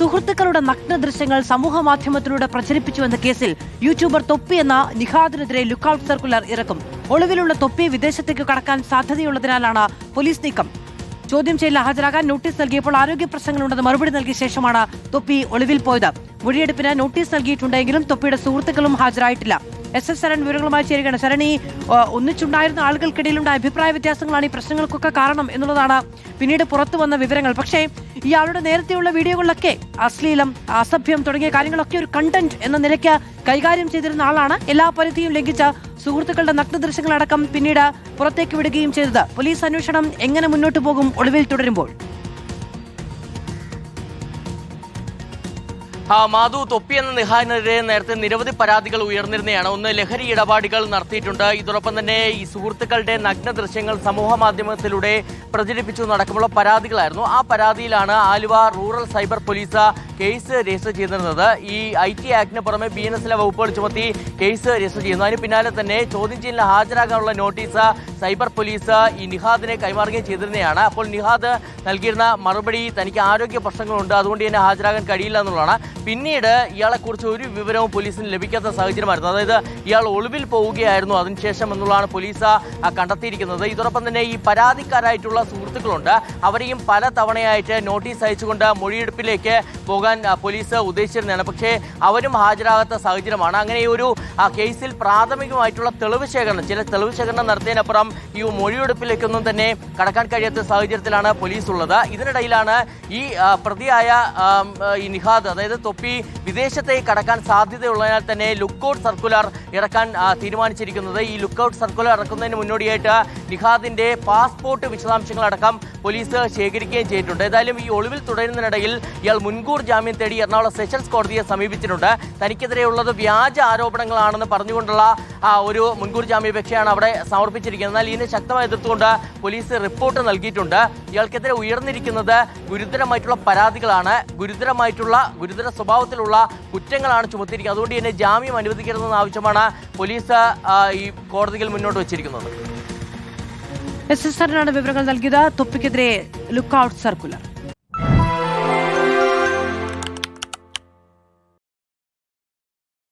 സുഹൃത്തുക്കളുടെ നഗ്ന ദൃശ്യങ്ങൾ സമൂഹ മാധ്യമത്തിലൂടെ പ്രചരിപ്പിച്ചുവെന്ന കേസിൽ യൂട്യൂബർ തൊപ്പി എന്ന നിഹാദിനെതിരെ ലുക്കൌട്ട് സർക്കുലർ ഇറക്കും. ഒളിവിലുള്ള തൊപ്പി വിദേശത്തേക്ക് കടക്കാൻ സാധ്യതയുള്ളതിനാലാണ് പോലീസ് നീക്കം. ചോദ്യം ചെയ്യലിൽ ഹാജരാകാൻ നോട്ടീസ് നൽകിയപ്പോൾ ആരോഗ്യ പ്രശ്നങ്ങളുണ്ടെന്ന് മറുപടി നൽകിയ ശേഷമാണ് തൊപ്പി ഒളിവിൽ പോയത്. മൊഴിയെടുപ്പിന് നോട്ടീസ് നൽകിയിട്ടുണ്ടെങ്കിലും തൊപ്പിയുടെ സുഹൃത്തുക്കളും ഹാജരായിട്ടില്ല. SS ശരൺ വിവരങ്ങളുമായി ചേരുകയാണ്. ശരണി, ഒന്നിച്ചുണ്ടായിരുന്ന ആളുകൾക്കിടയിലുണ്ടായ അഭിപ്രായ വ്യത്യാസങ്ങളാണ് ഈ പ്രശ്നങ്ങൾക്കൊക്കെ കാരണം എന്നുള്ളതാണ് പിന്നീട് പുറത്തു വന്ന വിവരങ്ങൾ. പക്ഷേ ഇയാളുടെ നേരത്തെയുള്ള വീഡിയോകളിലൊക്കെ അശ്ലീലം, അസഭ്യം തുടങ്ങിയ കാര്യങ്ങളൊക്കെ ഒരു കണ്ടന്റ് എന്ന നിലയ്ക്ക് കൈകാര്യം ചെയ്തിരുന്ന ആളാണ്. എല്ലാ പരിധിയും ലംഘിച്ച സുഹൃത്തുക്കളുടെ നഗ്നദൃശ്യങ്ങളടക്കം പിന്നീട് പുറത്തേക്ക് വിടുകയും ചെയ്തത്. പോലീസ് അന്വേഷണം എങ്ങനെ മുന്നോട്ട് പോകും ഒളിവിൽ തുടരുമ്പോൾ? മാധു, തൊപ്പി എന്ന നിഹാദിനെതിരെ നേരത്തെ നിരവധി പരാതികൾ ഉയർന്നിരുന്നതാണ്. ഒന്ന്, ലഹരി ഇടപാടുകൾ നടത്തിയിട്ടുണ്ട്. ഇതോടൊപ്പം തന്നെ ഈ സുഹൃത്തുക്കളുടെ നഗ്ന ദൃശ്യങ്ങൾ സമൂഹ മാധ്യമത്തിലൂടെ പ്രചരിപ്പിച്ചു നടക്കുമ്പോൾ പരാതികളായിരുന്നു. ആ പരാതിയിലാണ് Aluva rural cyber police case register ചെയ്തിരുന്നത്. ഈ IT ആക്ടിന് പുറമെ BNSലെ വകുപ്പുകൾ ചുമത്തി കേസ് രജിസ്റ്റർ ചെയ്യുന്നു. അതിന് പിന്നാലെ തന്നെ ചോദ്യം ചെയ്യലിന് ഹാജരാകാനുള്ള നോട്ടീസ് സൈബർ പോലീസ് ഈ നിഹാദിനെ കൈമാറുകയും ചെയ്തിരുന്നതാണ്. അപ്പോൾ നിഹാദ് നൽകിയിരുന്ന മറുപടി തനിക്ക് ആരോഗ്യ പ്രശ്നങ്ങളുണ്ട്, അതുകൊണ്ട് തന്നെ ഹാജരാകാൻ കഴിയില്ല എന്നുള്ളതാണ്. പിന്നീട് ഇയാളെക്കുറിച്ച് ഒരു വിവരവും പോലീസിന് ലഭിക്കാത്ത സാഹചര്യമായിരുന്നു. അതായത് ഇയാൾ ഒളിവിൽ പോവുകയായിരുന്നു അതിനുശേഷം എന്നുള്ളതാണ് പോലീസ് കണ്ടെത്തിയിരിക്കുന്നത്. ഇതോടൊപ്പം തന്നെ ഈ പരാതിക്കാരായിട്ടുള്ള സുഹൃത്തുക്കളുണ്ട്, അവരെയും പല തവണയായിട്ട് നോട്ടീസ് അയച്ചുകൊണ്ട് മൊഴിയെടുപ്പിലേക്ക് പോകാൻ പോലീസ് ഉദ്ദേശിച്ചിരുന്നതാണ്. പക്ഷേ അവരും ഹാജരാകാത്ത സാഹചര്യമാണ്. അങ്ങനെ ഒരു കേസിൽ പ്രാഥമികമായിട്ടുള്ള തെളിവ് ശേഖരണം നടത്തിയതിനപ്പുറം ഈ മൊഴിയെടുപ്പിലേക്കൊന്നും തന്നെ കടക്കാൻ കഴിയാത്ത സാഹചര്യത്തിലാണ് പോലീസ് ഉള്ളത്. ഇതിനിടയിലാണ് ഈ പ്രതിയായ ഈ നിഹാദ്, അതായത് തൊപ്പി, വിദേശത്തേക്ക് കടക്കാൻ സാധ്യതയുള്ളതിനാൽ തന്നെ ലുക്കൌട്ട് സർക്കുലർ ഇറക്കാൻ തീരുമാനിച്ചിരിക്കുന്നത്. ഈ ലുക്കൌട്ട് സർക്കുലർ ഇറക്കുന്നതിന് മുന്നോടിയായിട്ട് നിഹാദിന്റെ പാസ്പോർട്ട് വിശദാംശങ്ങളടക്കം പോലീസ് ശേഖരിക്കുകയും ചെയ്തിട്ടുണ്ട്. ഏതായാലും ഈ ഒളിവിൽ തുടരുന്നതിനിടയിൽ ഇയാൾ മുൻകൂർ ജാമ്യം തേടി എറണാകുളം സെഷൻസ് കോടതിയെ സമീപിച്ചിട്ടുണ്ട്. തനിക്കെതിരെയുള്ളത് വ്യാജ ആരോപണങ്ങളാണെന്ന് പറഞ്ഞുകൊണ്ടുള്ള ഒരു മുൻകൂർ ജാമ്യാപേക്ഷയാണ് അവിടെ സമർപ്പിച്ചിരിക്കുന്നത്. എന്നാൽ ഇതിനെ ശക്തമായി എതിർത്തുകൊണ്ട് പോലീസ് റിപ്പോർട്ട് നൽകിയിട്ടുണ്ട്. ഇയാൾക്കെതിരെ ഉയർന്നിരിക്കുന്നത് ഗുരുതരമായിട്ടുള്ള പരാതികളാണ്, ഗുരുതര സ്വഭാവത്തിലുള്ള കുറ്റങ്ങളാണ് ചുമത്തിയിരിക്കുന്നത്. അതുകൊണ്ട് തന്നെ ജാമ്യം അനുവദിക്കരുതെന്ന ആവശ്യമാണ് പോലീസ് ഈ കോടതിയിൽ മുന്നോട്ട് വച്ചിരിക്കുന്നത്. SS ശരനാണ് വിവരങ്ങൾ നൽകിയത്. തൊപ്പിക്കെതിരെ ലുക്കൌട്ട് സർക്കുലർ.